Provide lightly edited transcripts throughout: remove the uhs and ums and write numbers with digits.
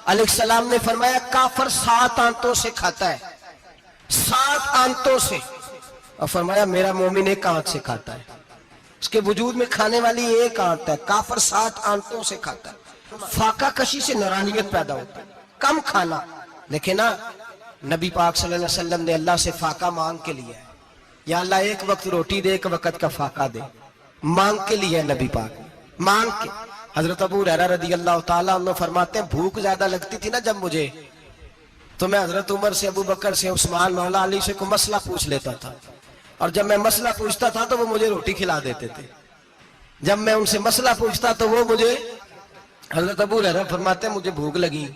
علیہ السلام نے فرمایا کافر 7 آنتوں سے کھاتا ہے، 7 آنتوں سے، اور فرمایا میرا مومن 1 آنت سے کھاتا ہے۔ اس کے وجود میں کھانے والی 1 آنت ہے، کافر 7 آنتوں سے کھاتا ہے۔ فاقہ کشی سے نورانیت پیدا ہوتا ہے، کم کھانا۔ دیکھیں نا، نبی پاک صلی اللہ علیہ وسلم نے اللہ سے فاقہ مانگ کے لیا ہے، یا اللہ 1 وقت روٹی دے، 1 وقت کا فاقہ دے، مانگ کے لیا ہے نبی پاک، مانگ کے۔ حضرت ابو ہریرہ رضی اللہ تعالیٰ عنہ فرماتے ہیں بھوک زیادہ لگتی تھی نا جب مجھے، تو میں حضرت عمر سے، ابو بکر سے، عثمان، مولا علی سے کوئی مسئلہ پوچھ لیتا تھا، اور جب میں مسئلہ پوچھتا تھا تو وہ مجھے روٹی کھلا دیتے تھے۔ جب میں ان سے مسئلہ پوچھتا تو وہ مجھے، حضرت ابو ہریرہ فرماتے ہیں مجھے بھوک لگی،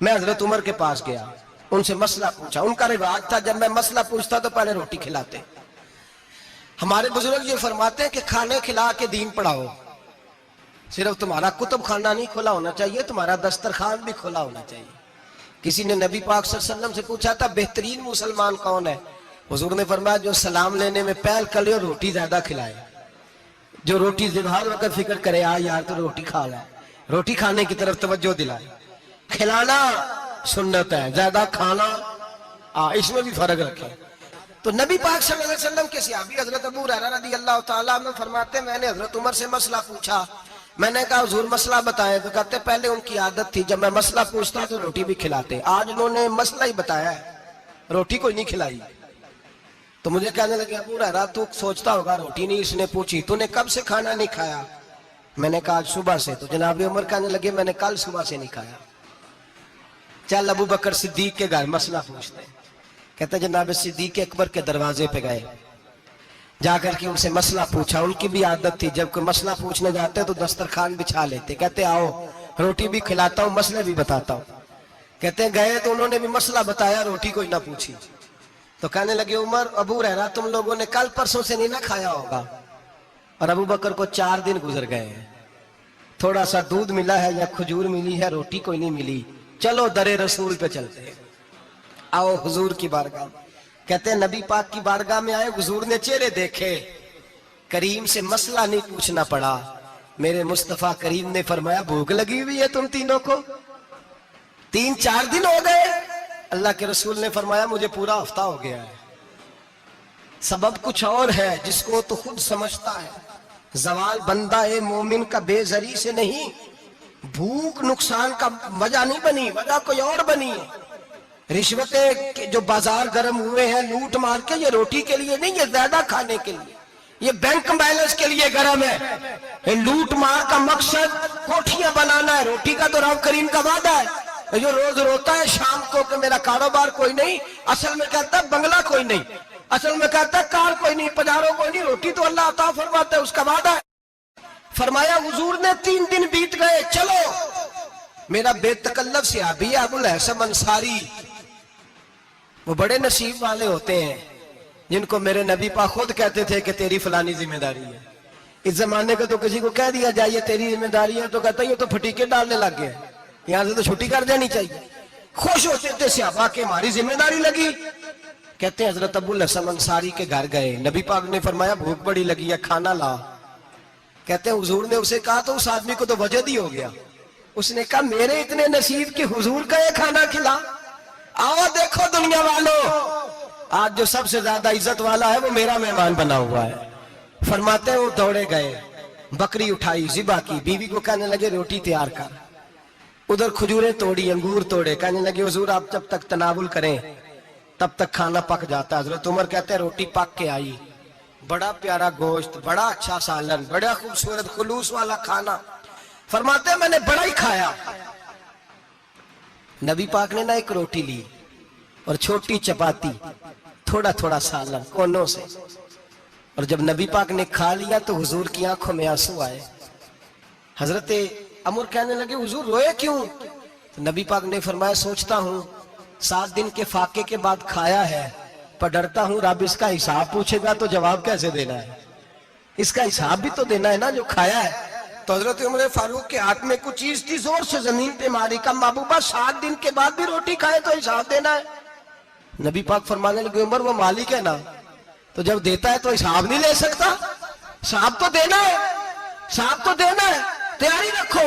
میں حضرت عمر کے پاس گیا، ان سے مسئلہ پوچھا۔ ان کا رواج تھا جب میں مسئلہ پوچھتا تو پہلے روٹی کھلاتے۔ ہمارے بزرگ یہ فرماتے ہیں کہ کھانے کھلا کے دین پڑھاؤ، صرف تمہارا کتب خانہ نہیں کھلا ہونا چاہیے، تمہارا دسترخوان بھی کھلا ہونا چاہیے۔ کسی نے نبی پاک صلی اللہ علیہ وسلم سے پوچھا تھا بہترین مسلمان کون ہے؟ حضور نے فرمایا جو سلام لینے میں پہل کرے اور روٹی زیادہ کھلائے، جو روٹی ہر وقت فکر کرے یار تو روٹی کھا لائے، روٹی کھانے کی طرف توجہ دلائے۔ کھلانا سنت ہے، زیادہ کھانا اس میں بھی فرق رکھے۔ تو نبی پاک صلی اللہ علیہ وسلم کے صحابی حضرت ابو ہریرہ رضی اللہ تعالیٰ عنہ فرماتے ہیں میں نے حضرت عمر سے مسئلہ پوچھا، میں نے کہا حضور مسئلہ بتائیں، تو کہتے پہلے ان کی عادت تھی جب میں مسئلہ پوچھتا تو روٹی بھی کھلاتے، آج انہوں نے مسئلہ ہی بتایا ہے، روٹی کوئی نہیں کھلائی۔ تو مجھے کہنے لگے ابو ہریرہ تو سوچتا ہوگا روٹی نہیں اس نے پوچھی، تو نے کب سے کھانا نہیں کھایا؟ میں نے کہا آج صبح سے۔ تو جناب عمر کہنے لگے میں نے کل صبح سے نہیں کھایا۔ چل ابو بکر صدیق کے گھر مسئلہ پوچھتے ہیں۔ کہتے جناب صدیق اکبر کے دروازے پہ گئے، جا کر کے ان سے مسئلہ پوچھا۔ ان کی بھی عادت تھی جب کوئی مسئلہ پوچھنے جاتے تو دسترخوان بچھا لیتے، کہتے آؤ روٹی بھی کھلاتا ہوں مسئلہ بھی بتاتا ہوں۔ کہتے گئے تو انہوں نے بھی مسئلہ بتایا، روٹی کوئی نہ پوچھی۔ تو کہنے لگے عمر ابو ہریرہ تم لوگوں نے کل پرسوں سے نہیں نہ کھایا ہوگا۔ اور ابو بکر کو 4 دن گزر گئے ہیں، تھوڑا سا دودھ ملا ہے یا کھجور ملی ہے، روٹی کوئی نہیں ملی، چلو در رسول پہ چلتے ہیں، آؤ حضور کی بارگاہ۔ کہتے ہیں نبی پاک کی بارگاہ میں آئے، حضور نے چہرے دیکھے، کریم سے مسئلہ نہیں پوچھنا پڑا۔ میرے مصطفیٰ کریم نے فرمایا بھوک لگی ہوئی ہے تم تینوں کو؟ 3-4 دن ہو گئے؟ اللہ کے رسول نے فرمایا مجھے پورا ہفتہ ہو گیا ہے۔ سبب کچھ اور ہے جس کو تو خود سمجھتا ہے، زوال بندہ مومن کا بے زری سے نہیں، بھوک نقصان کا وجہ نہیں بنی، وجہ کوئی اور بنی ہے۔ رشوتیں جو بازار گرم ہوئے ہیں لوٹ مار کے، یہ روٹی کے لیے نہیں، یہ زیادہ کھانے کے لیے، یہ بینک بیلنس کے لیے گرم ہے۔ یہ لوٹ مار کا مقصد کوٹھیاں بنانا ہے، روٹی کا تو رب کریم کا وعدہ ہے۔ جو روز روتا ہے شام کو کہ میرا کاروبار کوئی نہیں، اصل میں کہتا ہے بنگلہ کوئی نہیں، اصل میں کہتا ہے کار کوئی نہیں، پجاروں کوئی نہیں، روٹی تو اللہ عطا فرماتا ہے، اس کا وعدہ ہے۔ فرمایا حضور نے 3 دن بیت گئے، چلو۔ میرا بے تکلف صحابی ابو الحسن انصاری، وہ بڑے نصیب والے ہوتے ہیں جن کو میرے نبی پاک خود کہتے تھے کہ تیری فلانی ذمہ داری ہے۔ اس زمانے کا تو کسی کو کہہ دیا جائے تیری ذمہ داری ہے تو کہتا ہے یہ تو پھٹیکے ڈالنے لگ گئے، یہاں سے تو چھٹی کر جانی چاہیے۔ خوش ہوتے تھے صحابہ کہ ہماری ذمہ داری لگی۔ کہتے ہیں حضرت ابو الحسن انصاری کے گھر گئے، نبی پاک نے فرمایا بھوک بڑی لگی ہے کھانا لا۔ کہتے ہیں حضور نے اسے کہا تو اس آدمی کو تو وجد ہی ہو گیا، اس نے کہا میرے اتنے نصیب کہ حضور کا یہ کھانا کھلا۔ آؤ دیکھو دنیا والوں، آج جو سب سے زیادہ عزت والا ہے وہ میرا مہمان بنا ہوا ہے۔ فرماتے ہیں وہ دوڑے گئے، بکری اٹھائی، ذبح کی، بیوی کو کہنے لگے روٹی تیار کر، ادھر کھجوریں توڑی، انگور توڑے، کہنے لگے حضور آپ جب تک تناول کریں تب تک کھانا پک جاتا ہے۔ حضرت عمر کہتے ہیں روٹی پک کے آئی، بڑا پیارا گوشت، بڑا اچھا سالن، بڑا خوبصورت خلوص والا کھانا۔ فرماتے ہیں میں نے بڑا ہی کھایا۔ نبی پاک نے نہ ایک روٹی لی اور چھوٹی چپاتی، تھوڑا تھوڑا سالن کونوں سے، اور جب نبی پاک نے کھا لیا تو حضور کی آنکھوں میں آنسو آئے۔ حضرت عمر کہنے لگے حضور روئے کیوں؟ تو نبی پاک نے فرمایا سوچتا ہوں 7 دن کے فاقے کے بعد کھایا ہے، پر ڈرتا ہوں رب اس کا حساب پوچھے گا تو جواب کیسے دینا ہے، اس کا حساب بھی تو دینا ہے نا جو کھایا ہے۔ تو حضرت عمر فاروق کے ہاتھ میں کچھ چیز تھی، زور سے زمین پہ ماری، کہا محبوبہ 7 دن کے بعد بھی روٹی کھائے تو حساب دینا ہے۔ نبی پاک فرمانے لگے عمر وہ مالک ہے نا، تو جب دیتا ہے تو حساب نہیں لے سکتا، حساب تو دینا ہے، حساب تو دینا ہے، تیاری رکھو۔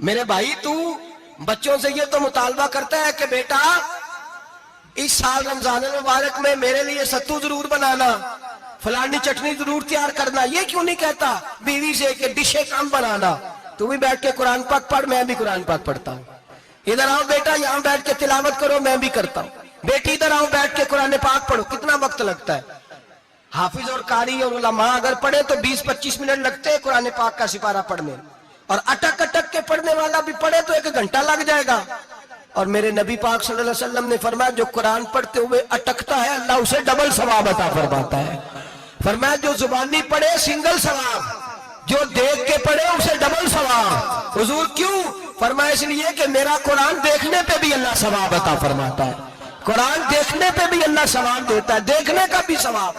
میرے بھائی تو بچوں سے یہ تو مطالبہ کرتا ہے کہ بیٹا اس سال رمضان المبارک میں میرے لیے ستو ضرور بنانا، فلانی چٹنی ضرور تیار کرنا، یہ کیوں نہیں کہتا بیوی سے کہ ڈشیں کم بنانا؟ تو بھی بیٹھ کے قرآن پاک پڑھ، میں بھی قرآن پاک پڑھتا ہوں، ادھر آؤ بیٹا یہاں بیٹھ کے تلاوت کرو، میں بھی کرتا ہوں، بیٹی ادھر آؤ بیٹھ کے قرآن پاک پڑھو۔ کتنا وقت لگتا ہے؟ حافظ اور قاری اور علماء اگر پڑھے تو 20-25 منٹ لگتے ہیں قرآن پاک کا سپارہ پڑھنے، اور اٹک اٹک کے پڑھنے والا بھی پڑھے تو 1 گھنٹہ لگ جائے گا۔ اور میرے نبی پاک صلی اللہ علیہ وسلم نے فرمایا جو قرآن پڑھتے ہوئے اٹکتا ہے اللہ اسے ڈبل ثواب عطا فرماتا ہے۔ فرمایا جو زبانی پڑھے سنگل ثواب، جو دیکھ کے پڑھے اسے ڈبل ثواب۔ حضور کیوں؟ فرمایا اس لیے کہ میرا قرآن دیکھنے پہ بھی اللہ ثواب عطا فرماتا ہے، قرآن دیکھنے پہ بھی اللہ ثواب دیتا ہے، دیکھنے کا بھی ثواب۔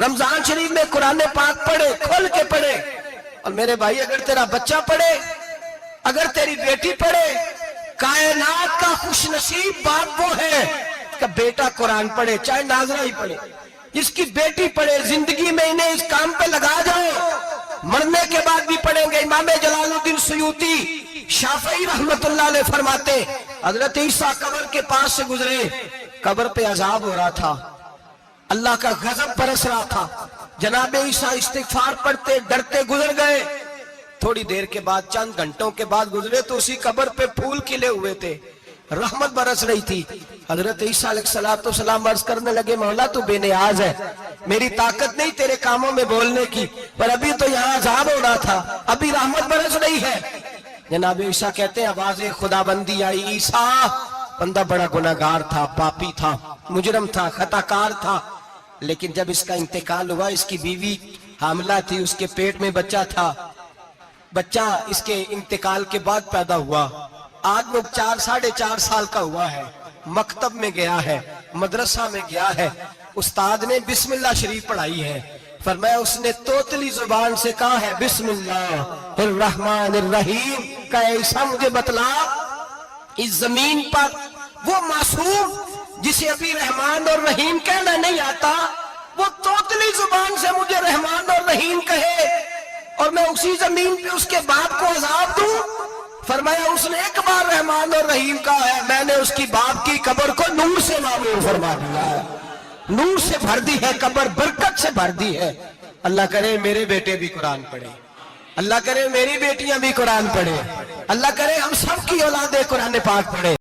رمضان شریف میں قرآن پاک پڑھے، کھول کے پڑھے۔ اور میرے بھائی اگر تیرا بچہ پڑھے، اگر تیری بیٹی پڑھے، کائنات کا خوش نصیب باپ وہ ہے کہ بیٹا قرآن پڑھے، چاہے ناظرہ ہی پڑھے، جس کی بیٹی پڑھے۔ زندگی میں انہیں اس کام پہ لگا جاؤ، مرنے کے بعد بھی پڑھیں گے۔ امام جلال الدین سیوطی شافعی رحمت اللہ علیہ فرماتے حضرت عیسیٰ قبر کے پاس سے گزرے، قبر پہ عذاب ہو رہا تھا، اللہ کا غضب برس رہا تھا، جناب عیسیٰ استغفار پڑھتے ڈرتے گزر گئے۔ تھوڑی دیر کے بعد، چند گھنٹوں کے بعد گزرے تو اسی قبر پہ پھول کھلے ہوئے تھے، رحمت برس رہی تھی۔ حضرت عیسیٰ علیہ السلام عرض کرنے لگے مولا تو بے نیاز ہے، میری طاقت نہیں تیرے کاموں میں بولنے کی، پر ابھی تو یہاں عذاب ہو رہا تھا، ابھی رحمت برس رہی ہے۔ جناب عیسیٰ کہتے ہیں آواز خدا بندی آئی، عیسیٰ بندہ بڑا گناہگار تھا، پاپی تھا، مجرم تھا، خطا کار تھا، لیکن جب اس کا انتقال ہوا، اس کی بیوی حاملہ تھی، اس کے پیٹ میں بچہ تھا، بچہ اس کے انتقال کے بعد پیدا ہوا، آج وہ 4-4.5 سال کا ہوا ہے، مکتب میں گیا ہے، مدرسہ میں گیا ہے، استاد نے بسم اللہ شریف پڑھائی ہے، فرمایا اس نے توتلی زبان سے کہا ہے بسم اللہ الرحمن الرحیم، کہ ایسا مجھے بتلا اس زمین پر وہ معصوم جسے ابھی رحمان اور رحیم کہنا نہیں آتا، وہ توتلی زبان سے مجھے رحمان اور رحیم کہے اور میں اسی زمین پہ اس کے باپ کو عذاب دوں؟ فرمایا اس نے ایک بار رحمان اور رحیم کہا ہے، میں نے اس کی باپ کی قبر کو نور سے معمور فرما دیا ہے، نور سے بھر دی ہے قبر، برکت سے بھر دی ہے۔ اللہ کرے میرے بیٹے بھی قرآن پڑھے، اللہ کرے میری بیٹیاں بھی قرآن پڑھے، اللہ کرے ہم سب کی اولادیں قرآن پاک پڑھے۔